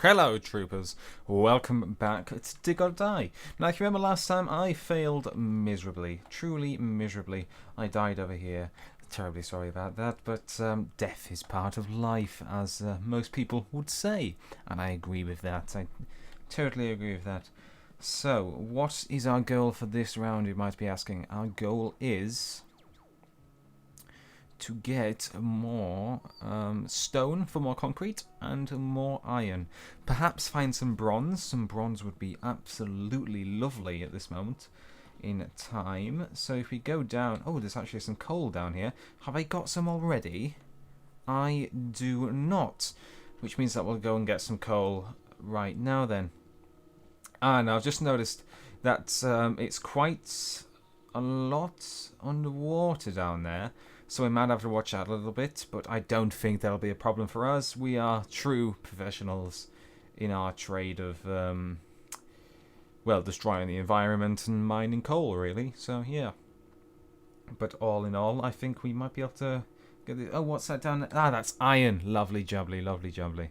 Hello, troopers. Welcome back to Dig or Die. Now, if you remember last time, I failed miserably. Truly miserably. I died over here. Terribly sorry about that, but death is part of life, as most people would say. And I agree with that. I totally agree with that. So, what is our goal for this round, you might be asking? Our goal is to get more stone for more concrete and more iron. Perhaps find some bronze. Some bronze would be absolutely lovely at this moment in time. So if we go down... Oh, there's actually some coal down here. Have I got some already? I do not. Which means that we'll go and get some coal right now then. And I've just noticed that it's quite a lot underwater down there. So we might have to watch out a little bit, but I don't think that'll be a problem for us. We are true professionals in our trade of, well, destroying the environment and mining coal, really. So, yeah. But all in all, I think we might be able to get the... Oh, what's that down there? Ah, that's iron. Lovely jubbly, lovely jubbly.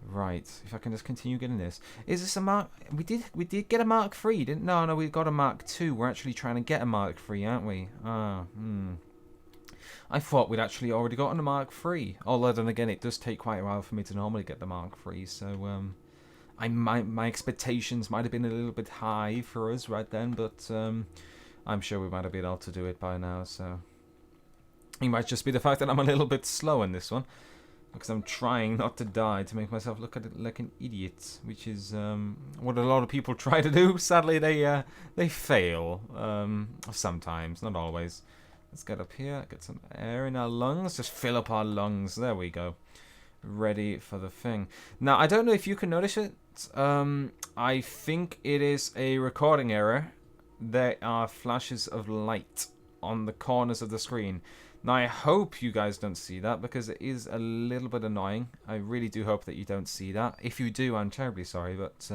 Right, if I can just continue getting this. Is this a Mark... We did get a Mark 3, didn't... No, we got a Mark 2. We're actually trying to get a Mark 3, aren't we? I thought we'd actually already gotten a Mark III. Although then again, it does take quite a while for me to normally get the Mark III. So my expectations might have been a little bit high for us right then, but I'm sure we might have been able to do it by now. So it might just be the fact that I'm a little bit slow in this one, because I'm trying not to die to make myself look at it like an idiot, which is what a lot of people try to do. Sadly, they fail sometimes, not always. Let's get up here, get some air in our lungs, just fill up our lungs. There we go. Ready for the thing. Now, I don't know if you can notice it. I think it is a recording error. There are flashes of light on the corners of the screen. Now, I hope you guys don't see that, because it is a little bit annoying. I really do hope that you don't see that. If you do, I'm terribly sorry, but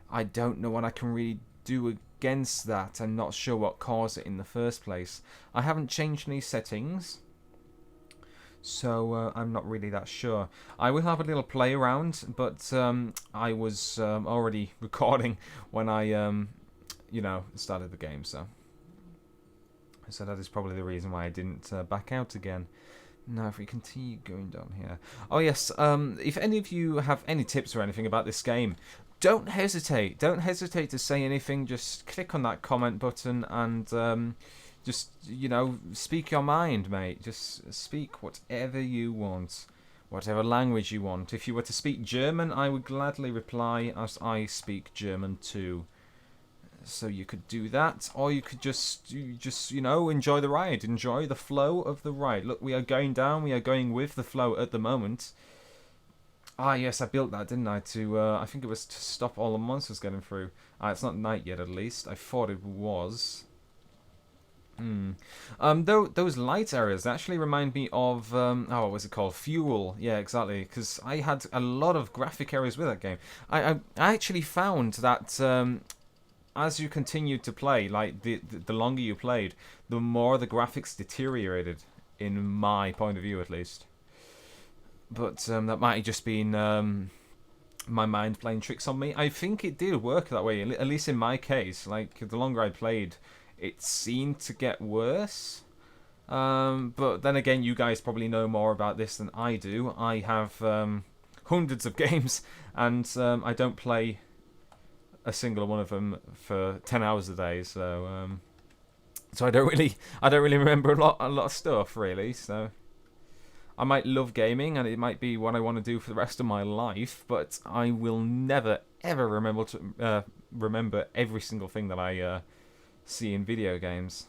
I don't know what I can really do against that. I'm not sure what caused it in the first place. I haven't changed any settings, so I'm not really that sure. I will have a little play around, but I was already recording when I started the game, so that is probably the reason why I didn't back out again. Now, if we continue going down here. Oh yes, if any of you have any tips or anything about this game, don't hesitate. Don't hesitate to say anything. Just click on that comment button and just, speak your mind, mate. Just speak whatever you want, whatever language you want. If you were to speak German, I would gladly reply, as I speak German too. So you could do that, or you could just enjoy the ride, enjoy the flow of the ride. Look, we are going down. We are going with the flow at the moment. Ah, yes, I built that, didn't I? I think it was to stop all the monsters getting through. It's not night yet, at least. I thought it was. Those light areas actually remind me of, what was it called? Fuel. Yeah, exactly. Because I had a lot of graphic areas with that game. I actually found that as you continued to play, like the longer you played, the more the graphics deteriorated, in my point of view, at least. But that might have just been my mind playing tricks on me. I think it did work that way, at least in my case. Like, the longer I played, it seemed to get worse. But then again, you guys probably know more about this than I do. I have hundreds of games, and I don't play a single one of them for 10 hours a day. So I don't really remember a lot of stuff, really. So I might love gaming, and it might be what I want to do for the rest of my life, but I will never, ever remember every single thing that I see in video games.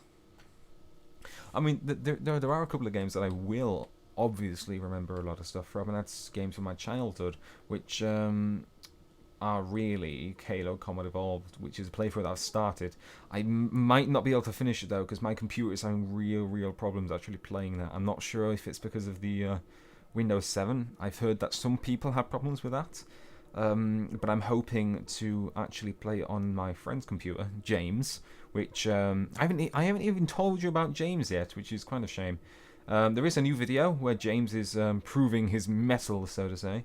I mean, there are a couple of games that I will obviously remember a lot of stuff from, and that's games from my childhood, which are really Halo Combat Evolved, which is a playthrough that I've started. I might not be able to finish it though, because my computer is having real problems actually playing that. I'm not sure if it's because of the Windows 7. I've heard that some people have problems with that, but I'm hoping to actually play it on my friend's computer, James, which I haven't even told you about James yet, which is kind of a shame. There is a new video where James is proving his mettle, so to say.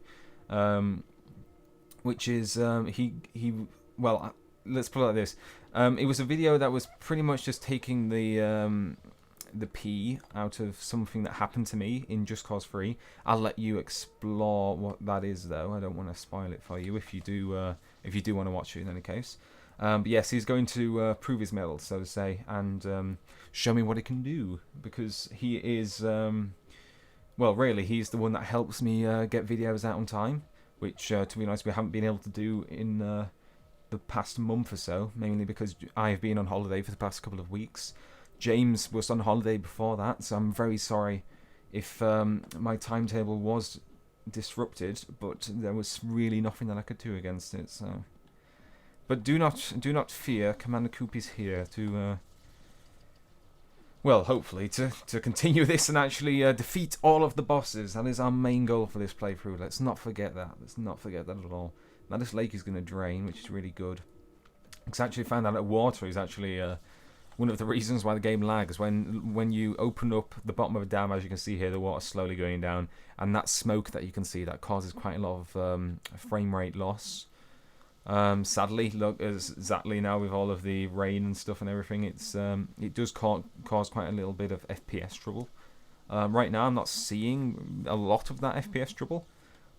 which is well, let's put it like this. It was a video that was pretty much just taking the P out of something that happened to me in Just Cause 3. I'll let you explore what that is, though. I don't want to spoil it for you if you do want to watch it in any case. But yes, he's going to prove his mettle, so to say, and show me what he can do, because he is, well, really, he's the one that helps me get videos out on time, which, to be honest, we haven't been able to do in the past month or so, mainly because I've been on holiday for the past couple of weeks. James was on holiday before that, so I'm very sorry if my timetable was disrupted, but there was really nothing that I could do against it. So, but do not fear. Commander Coop is here to, well, hopefully to continue this and actually defeat all of the bosses. That is our main goal for this playthrough. Let's not forget that. Let's not forget that at all. Now this lake is going to drain, which is really good. Because I actually found out that water is actually one of the reasons why the game lags. When you open up the bottom of a dam, as you can see here, the water's slowly going down, and that smoke that you can see, that causes quite a lot of frame rate loss. Sadly, look, exactly now with all of the rain and stuff and everything, it does cause quite a little bit of FPS trouble. Right now, I'm not seeing a lot of that FPS trouble,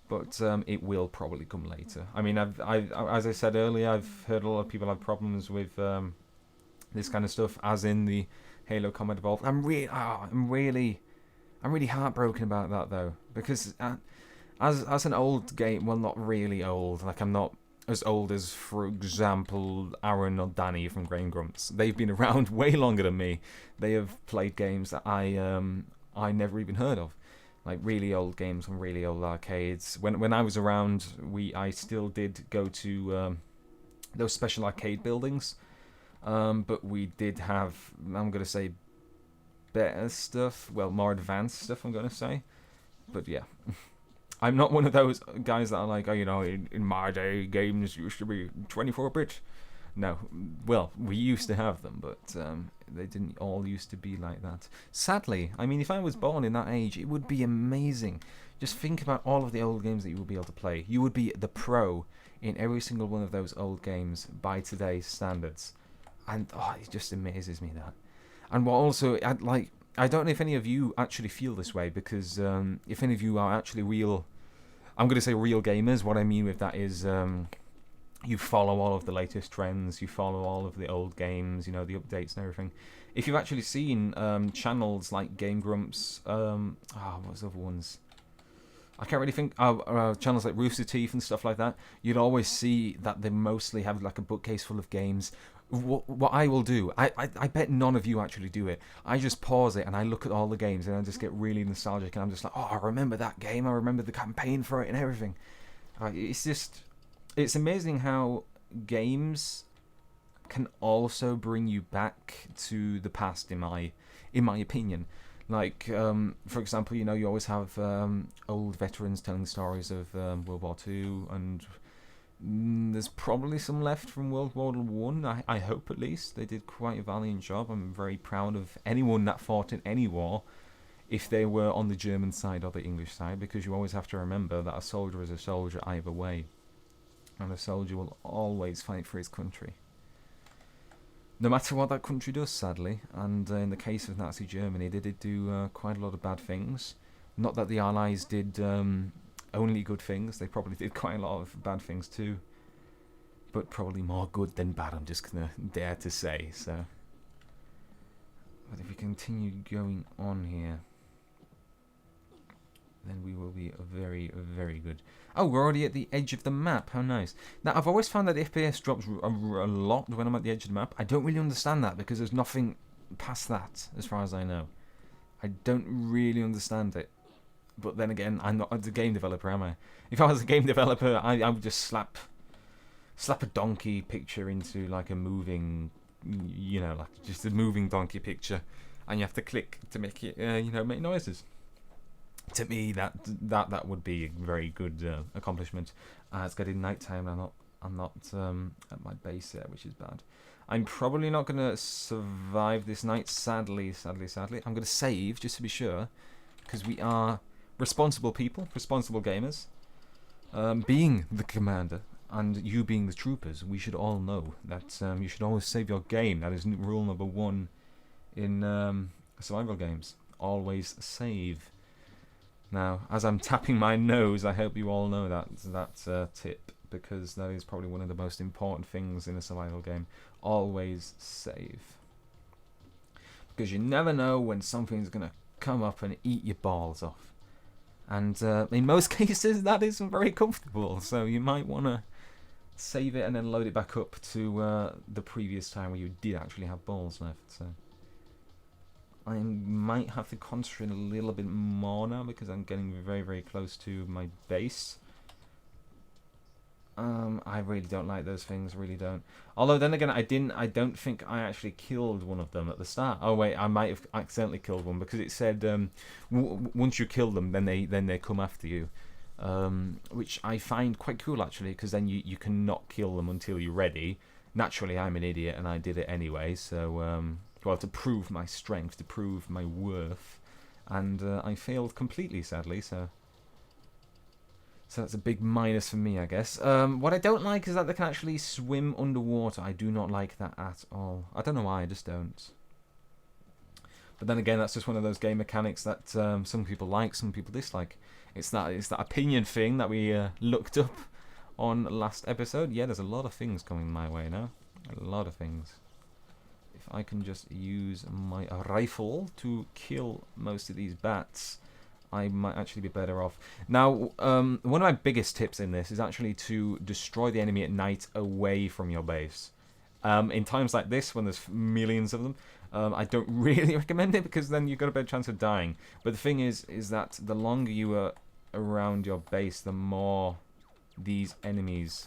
but it will probably come later. I mean, as I said earlier, I've heard a lot of people have problems with this kind of stuff, as in the Halo Combat Evolved. I'm really heartbroken about that, though, because as an old game, well, not really old. Like, I'm not as old as, for example, Aaron or Danny from Grain Grumps. They've been around way longer than me. They have played games that I never even heard of, like really old games from really old arcades. When I was around, I still did go to those special arcade buildings. But we did have, I'm going to say, better stuff. Well, more advanced stuff, I'm going to say. But yeah, I'm not one of those guys that are like, oh, you know, in my day, games used to be 24-bit. No, well, we used to have them, but they didn't all used to be like that. Sadly, I mean, if I was born in that age, it would be amazing. Just think about all of the old games that you would be able to play. You would be the pro in every single one of those old games by today's standards. And it just amazes me that. And what also, I don't know if any of you actually feel this way, because if any of you are actually real, I'm going to say real gamers. What I mean with that is you follow all of the latest trends, you follow all of the old games, you know, the updates and everything. If you've actually seen channels like Game Grumps, what's the other ones? I can't really think. Channels like Rooster Teeth and stuff like that, you'd always see that they mostly have like a bookcase full of games. What I will do, I bet none of you actually do it. I just pause it and I look at all the games and I just get really nostalgic and I'm just like, oh, I remember that game. I remember the campaign for it and everything. It's amazing how games can also bring you back to the past, in my opinion. Like, for example, you know, you always have old veterans telling stories of World War II, and there's probably some left from World War I. I hope, at least. They did quite a valiant job. I'm very proud of anyone that fought in any war, if they were on the German side or the English side, because you always have to remember that a soldier is a soldier either way, and a soldier will always fight for his country, no matter what that country does, sadly. And in the case of Nazi Germany, they did do quite a lot of bad things. Not that the Allies did only good things. They probably did quite a lot of bad things too. But probably more good than bad, I'm just going to dare to say. So, but if we continue going on here, then we will be very, very good. Oh, we're already at the edge of the map. How nice. Now, I've always found that the FPS drops a lot when I'm at the edge of the map. I don't really understand that, because there's nothing past that, as far as I know. I don't really understand it. But then again, I'm not a game developer, am I? If I was a game developer, I would just slap a donkey picture into, like, a moving, you know, like just a moving donkey picture. And you have to click to make it, you know, make noises. To me, that would be a very good accomplishment. It's getting nighttime. I'm not at my base yet, which is bad. I'm probably not going to survive this night. Sadly. I'm going to save just to be sure, because we are responsible people, responsible gamers. Being the commander, and you being the troopers, we should all know that you should always save your game. That is rule number 1 in survival games. Always save. Now, as I'm tapping my nose, I hope you all know that tip, because that is probably one of the most important things in a survival game. Always save. Because you never know when something's going to come up and eat your balls off. And in most cases, that isn't very comfortable. So you might want to save it and then load it back up to the previous time where you did actually have balls left. So I might have to concentrate a little bit more now because I'm getting very, very close to my base. I really don't like those things, really don't. Although then again, I don't think I actually killed one of them at the start. Oh wait, I might have accidentally killed one because it said once you kill them, then they come after you, which I find quite cool actually, because then you cannot kill them until you're ready. Naturally, I'm an idiot and I did it anyway. So well, to prove my strength, to prove my worth, and I failed completely, sadly. So that's a big minus for me, I guess. What I don't like is that they can actually swim underwater. I do not like that at all. I don't know why, I just don't. But then again, that's just one of those game mechanics that some people like, some people dislike. It's that opinion thing that we looked up on last episode. Yeah, there's a lot of things coming my way now. A lot of things. If I can just use my rifle to kill most of these bats, I might actually be better off. Now, one of my biggest tips in this is actually to destroy the enemy at night away from your base. In times like this, when there's millions of them, I don't really recommend it because then you've got a better chance of dying. But the thing is that the longer you are around your base, the more these enemies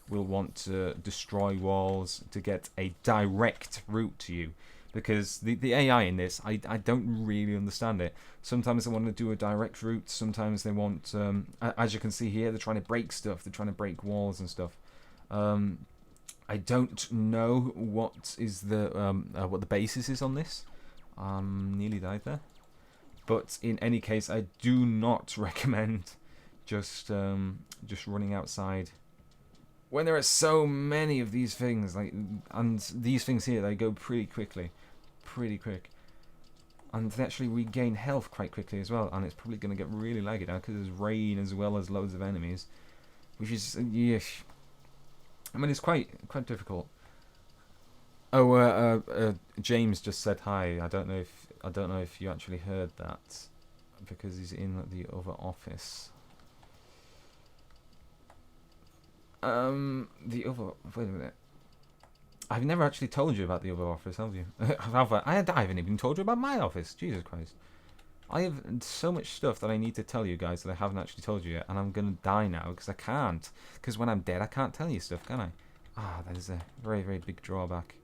will want to destroy walls to get a direct route to you. Because the AI in this, I don't really understand it. Sometimes they want to do a direct route. Sometimes they want, as you can see here, they're trying to break stuff. They're trying to break walls and stuff. I don't know what is what the basis is on this. Nearly died there. But in any case, I do not recommend just running outside when there are so many of these things. And these things here, they go pretty quickly. Pretty quick, and they actually regain health quite quickly as well, and it's probably going to get really laggy now because there's rain as well as loads of enemies, which is yeah, I mean, it's quite difficult. Oh, James just said hi. I don't know if you actually heard that because he's in the other office. Wait a minute. I've never actually told you about the other office, have you? I haven't even told you about my office. Jesus Christ. I have so much stuff that I need to tell you guys that I haven't actually told you yet, and I'm going to die now because I can't. Because when I'm dead, I can't tell you stuff, can I? That is a very, very big drawback.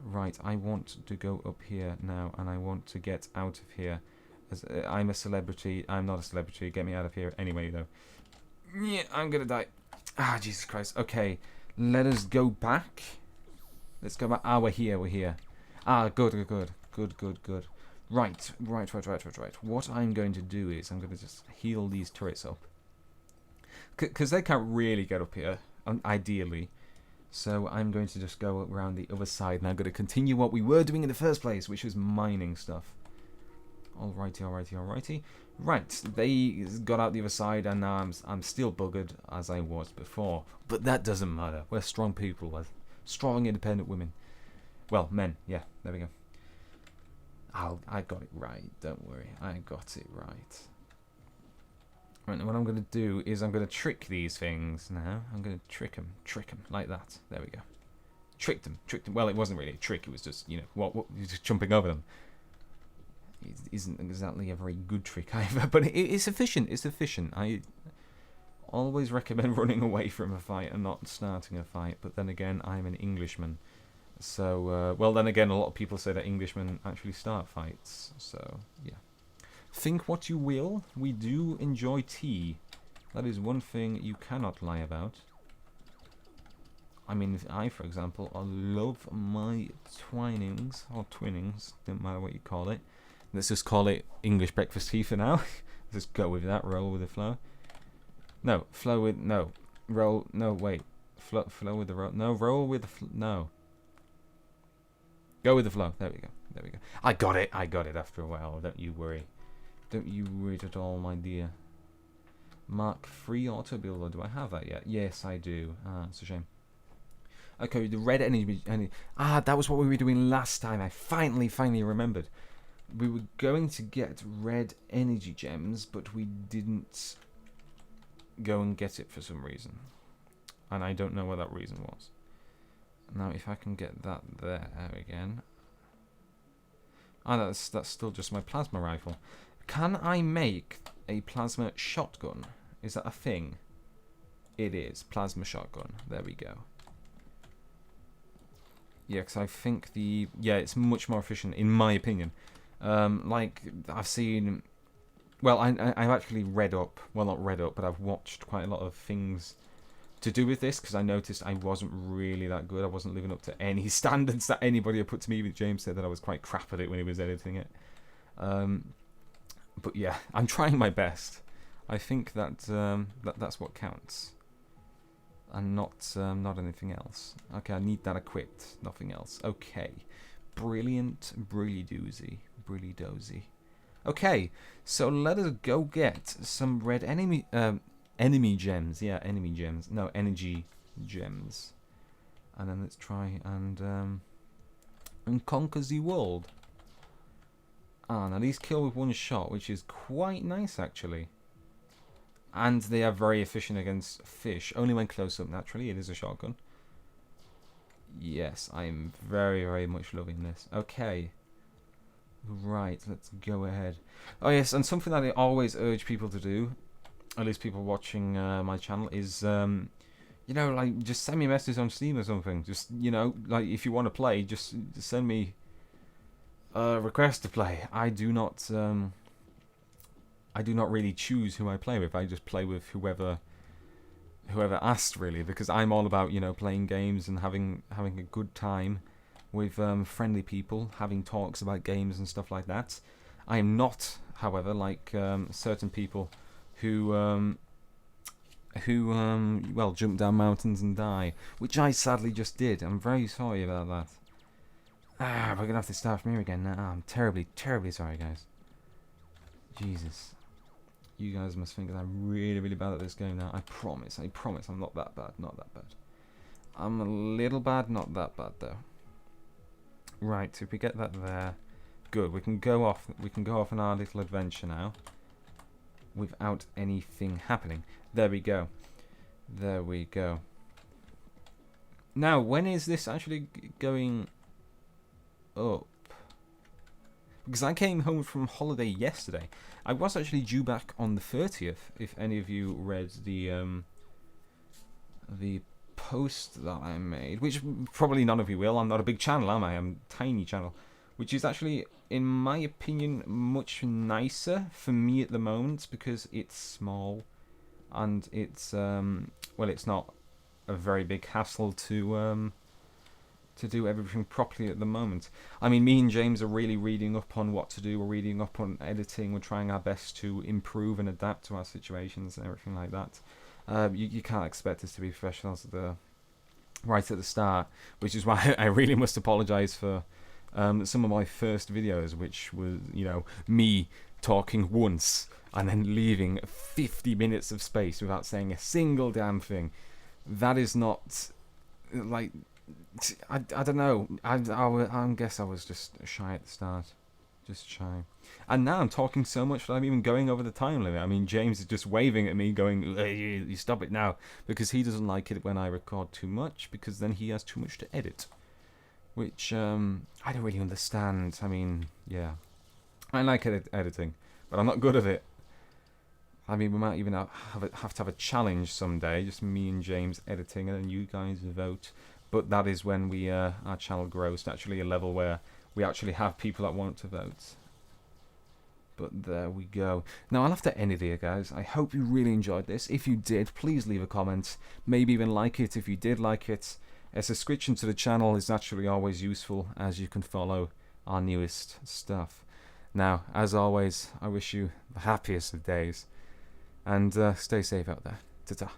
Right, I want to go up here now, and I want to get out of here. As I'm a celebrity. I'm not a celebrity. Get me out of here anyway, though. Yeah, I'm going to die. Jesus Christ. Okay, let us go back. Let's go back. We're here. Good. Right. What I'm going to do is I'm going to just heal these turrets up. Because they can't really get up here, ideally. So I'm going to just go around the other side, and I'm going to continue what we were doing in the first place, which was mining stuff. Alrighty. Right, they got out the other side, and now I'm still buggered as I was before. But that doesn't matter. We're strong people. We're strong, independent women. Well, men. Yeah, there we go. I got it right. Don't worry. I got it right. Right, what I'm going to do is I'm going to trick these things now. I'm going to trick them, like that. There we go. Tricked them. Well, it wasn't really a trick. It was just, just jumping over them. It isn't exactly a very good trick either, but it's efficient. It's efficient. I always recommend running away from a fight and not starting a fight. But then again, I'm an Englishman. So, well, then again, a lot of people say that Englishmen actually start fights. So, yeah. Think what you will. We do enjoy tea. That is one thing you cannot lie about. I mean, I, for example, I love my twinings, or twinnings, don't matter what you call it. Let's just call it English breakfast tea for now. Just go with that, roll with the flow. No, flow with, no, roll, no, wait. Flow with the roll. No, roll with the no. Go with the flow. There we go. There we go. I got it. I got it after a while. Don't you worry. Don't you worry at all, my dear. Mark 3 auto builder. Do I have that yet? Yes, I do. Ah, it's a shame. Okay, the red energy. That was what we were doing last time. I finally remembered. We were going to get red energy gems, but we didn't go and get it for some reason. And I don't know what that reason was. Now, if I can get that there again. That's still just my plasma rifle. Can I make a plasma shotgun? Is that a thing? It is. Plasma shotgun. There we go. Yeah, because I think it's much more efficient, in my opinion. Like, I've seen... Well, I've actually read up. Well, not read up, but I've watched quite a lot of things to do with this, because I noticed I wasn't really that good. I wasn't living up to any standards that anybody had put to me. But James said that I was quite crap at it when he was editing it. But yeah, I'm trying my best. I think that, that's what counts. And not anything else. Okay, I need that equipped. Nothing else. Okay. Brilliant. Brilly-doozy. Brilly-dozy. Okay, so let us go get some red enemy gems. Yeah, enemy gems. No, energy gems. And then let's try and conquer the world. Now these kill with one shot, which is quite nice actually. And they are very efficient against fish, only when close up naturally. It is a shotgun. Yes, I'm very much loving this. Okay. Right, let's go ahead. Oh yes, and something that I always urge people to do, at least people watching my channel, is you know, like, just send me a message on Steam or something. Just, you know, like, if you want to play, just send me a request to play. I do not really choose who I play with. I just play with whoever asked, really, because I'm all about, you know, playing games and having a good time with friendly people, having talks about games and stuff like that. I am not, however, like certain people who well, jump down mountains and die, which I sadly just did. I'm very sorry about that. We're gonna have to start from here again now. I'm terribly sorry, guys. Jesus. You guys must think that I'm really bad at this game now. I promise I'm not that bad, I'm a little bad, not that bad though. Right, so if we get that there, good. We can go off on our little adventure now without anything happening. There we go. Now, when is this actually going up? Because I came home from holiday yesterday. I was actually due back on the 30th, if any of you read the post that I made, which probably none of you will. I'm not a big channel, am I? I'm a tiny channel, which is actually, in my opinion, much nicer for me at the moment, because it's small and it's well, it's not a very big hassle to do everything properly at the moment. I mean, me and James are really reading up on what to do. We're reading up on editing. We're trying our best to improve and adapt to our situations and everything like that. You can't expect us to be professionals right at the start, which is why I really must apologise for some of my first videos, which was, you know, me talking once and then leaving 50 minutes of space without saying a single damn thing. That is not, like, I don't know. I guess I was just shy at the start. Just shy. And now I'm talking so much that I'm even going over the time limit. I mean, James is just waving at me going, you stop it now, because he doesn't like it when I record too much, because then he has too much to edit. Which, I don't really understand. I mean, yeah. I like editing, but I'm not good at it. I mean, we might even have to have a challenge someday, just me and James editing, and then you guys vote. But that is when we our channel grows to actually a level where we actually have people that want to vote. But there we go. Now, I'll have to end it here, guys. I hope you really enjoyed this. If you did, please leave a comment. Maybe even like it if you did like it. A subscription to the channel is naturally always useful, as you can follow our newest stuff. Now, as always, I wish you the happiest of days. And stay safe out there. Ta-ta.